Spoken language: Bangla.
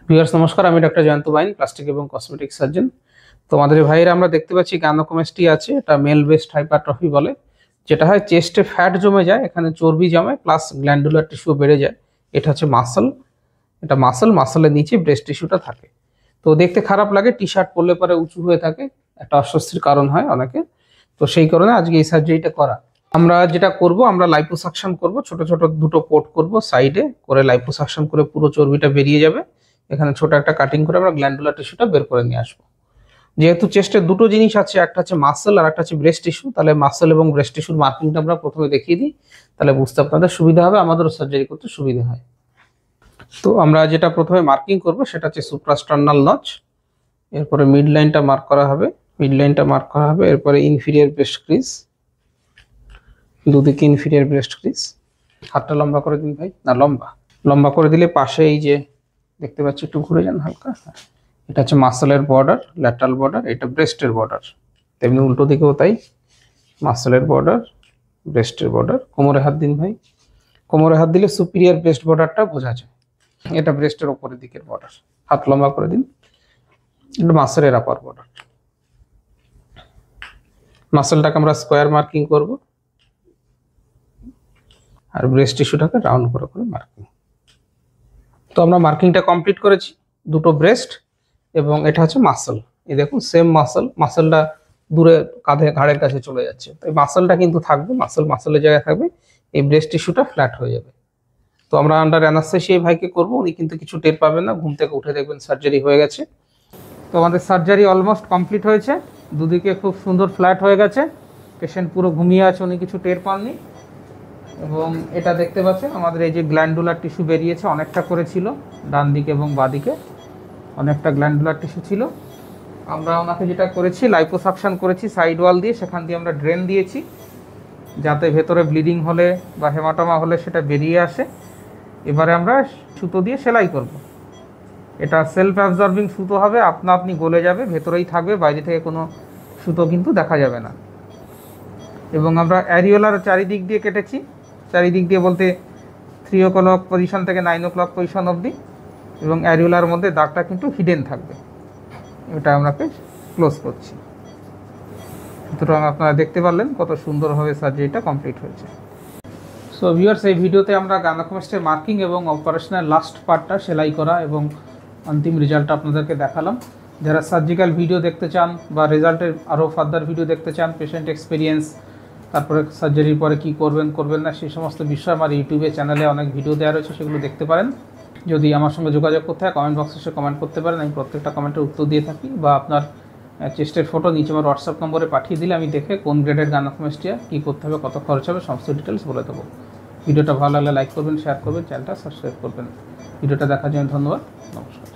ভিউয়ার্স নমস্কার, আমি ডক্টর জয়ন্ত বাইন, প্লাস্টিক এবং কসমেটিক সার্জন। তো আমাদের ভাইয়েরা আমরা দেখতে পাচ্ছি গাইনোকোমাস্টিয়া আছে, এটা মেল বেসড হাইপারট্রফি বলে, যেটা হয় চেস্টে ফ্যাট জমে যায়, এখানে চর্বি জমে প্লাস গ্ল্যান্ডুলার টিস্যু বেড়ে যায়। এটা হচ্ছে মাসল, এটা মাসলের নিচে ব্রেস্ট টিস্যুটা থাকে। তো দেখতে খারাপ লাগে, টি শার্ট পরলে পরে উঁচু হয়ে থাকে, একটা অস্বস্তির কারণ হয় অনেকে। তো সেই কারণে আজকে এই সার্জারিটা করা। আমরা যেটা করব, আমরা লাইপোসাকশন করব, ছোট ছোট দুটো পোর্ট করব সাইডে করে, লাইপোসাকশন করে পুরো চর্বিটা বেরিয়ে যাবে। এখানে ছোট একটা কাটিং করে আমরা গ্ল্যান্ডুলার টিস্যুটা বের করে নিয়ে আসবো। যেহেতু চেস্টে দুটো জিনিস আছে, একটা হচ্ছে মাসল আর একটা হচ্ছে ব্রেস্ট টিস্যু, তাহলে মাসল এবং ব্রেস্ট টিস্যুর মার্কিংটা আমরা প্রথমে দেখিয়ে দিই, তাহলে বুঝতে আপনাদের সুবিধা হবে, আমাদেরও সার্জারি করতে সুবিধা হয়। তো আমরা যেটা প্রথমে মার্কিং করব সেটা হচ্ছে সুপ্রাস্টার্নাল নচ, এরপরে মিড লাইনটা মার্ক করা হবে, এরপরে ইনফিরিয়ার ব্রেস্ট ক্রিজ, দুদিকে ইনফিরিয়ার ব্রেস্ট ক্রিজ। হাতটা লম্বা করে দিন ভাই, না লম্বা করে দিলে পাশে এই যে দেখতে পাচ্ছি, একটু ঘুরে যান হালকা, এটা হচ্ছে মাসলের বর্ডার, ল্যাটারাল বর্ডার, এটা ব্রেস্টের বর্ডার, তেমনি উল্টো দিকেও তাই, মাসলের বর্ডার, ব্রেস্টের বর্ডার। কোমরে হাত দিন ভাই, কোমরে হাত দিলে সুপিরিয়ার ব্রেস্ট বর্ডারটা বোঝা যায়, এটা ব্রেস্টের ওপরের দিকের বর্ডার। হাত লম্বা করে দিন, এটা মাসলের আপার বর্ডার। মাসলটাকে আমরা স্কোয়ার মার্কিং করব, আর ব্রেস্ট টিস্যুটাকে রাউন্ড করে করে মার্কিং। তো আমরা মার্কিংটা কমপ্লিট করেছি, দুটো ব্রেস্ট এবং এটা হচ্ছে মাসল। এই দেখুন সেম মাসলটা দূরে কাঁধে ঘাড়ের কাছে চলে যাচ্ছে, তো এই মাসলটা কিন্তু থাকবে, মাসলের জায়গায় থাকবে, এই ব্রেস্ট টিস্যুটা ফ্ল্যাট হয়ে যাবে। তো আমরা আন্ডার অ্যানাস্থেসিয়া ভাইকে করবো, উনি কিন্তু কিছু টের পাবেন না, ঘুম থেকে উঠে দেখবেন সার্জারি হয়ে গেছে। তো আমাদের সার্জারি অলমোস্ট কমপ্লিট হয়েছে, দুদিকে খুব সুন্দর ফ্ল্যাট হয়ে গেছে, পেশেন্ট পুরো ঘুমিয়ে আছে, উনি কিছু টের পাননি। এবং এটা দেখতে পাচ্ছেন আমাদের এই যে গ্ল্যান্ডুলার টিস্যু বেরিয়েছে, অনেকটা করে ছিল, ডান দিকে এবং বাঁ দিকে অনেকটা গ্ল্যান্ডুলার টিস্যু ছিল। আমরা ওনাকে যেটা করেছি, লাইপোসাকশন করেছি সাইড ওয়াল দিয়ে, সেখান দিয়ে আমরা ড্রেন দিয়েছি, যাতে ভেতরে ব্লিডিং হলে বা হেমাটোমা হলে সেটা বেরিয়ে আসে। এবারে আমরা সুতো দিয়ে সেলাই করব। এটা সেলফ অ্যাবজর্বিং সুতো হবে, আপনি গলে যাবে, ভেতরেই থাকবে, বাইরে থেকে কোনো সুতো কিন্তু দেখা যাবে না। এবং আমরা অ্যারিওলার চারিদিক দিয়ে কেটেছি, চারিদিক দিয়ে বলতে 3 o'clock পজিশন থেকে 9 o'clock পজিশন অবধি, এবং অ্যারিওলার মধ্যে দাগটা কিন্তু হিডেন থাকবে। এটা আমরাকে ক্লোজ করছি। সুতরাং আপনারা দেখতে পারলেন কত সুন্দরভাবে সার্জারিটা কমপ্লিট হয়েছে। সো ভিউয়ার্স, এই ভিডিওতে আমরা গাইনোকোমাস্টিয়ার মার্কিং এবং অপারেশনের লাস্ট পার্টটা সেলাই করা এবং অন্তিম রেজাল্টটা আপনাদেরকে দেখালাম। যারা সার্জিক্যাল ভিডিও দেখতে চান বা রেজাল্টের আরও ফার্দার ভিডিও দেখতে চান, পেশেন্ট এক্সপিরিয়েন্স, তারপরে সার্জারির পরে কী করবেন না, সেই সমস্ত বিষয় আমার ইউটিউবে চ্যানেলে অনেক ভিডিও দেওয়া রয়েছে, সেগুলো দেখতে পারেন। যদি আমার সঙ্গে যোগাযোগ করতে হয়, কমেন্ট বক্সে এসে কমেন্ট করতে পারেন, আমি প্রত্যেকটা কমেন্টের উত্তর দিয়ে থাকি। বা আপনার চেস্টের ফটো নিচে আমার হোয়াটসঅ্যাপ নম্বরে পাঠিয়ে দিলে আমি দেখে কোন গ্রেডের গাইনোকোমাস্টিয়া কী করতে হবে, কত খরচ হবে, সমস্ত ডিটেলস বলে দেবো। ভিডিওটা ভালো লাগলে লাইক করবেন, শেয়ার করবেন, চ্যানেলটা সাবস্ক্রাইব করবেন। ভিডিওটা দেখার জন্য ধন্যবাদ, নমস্কার।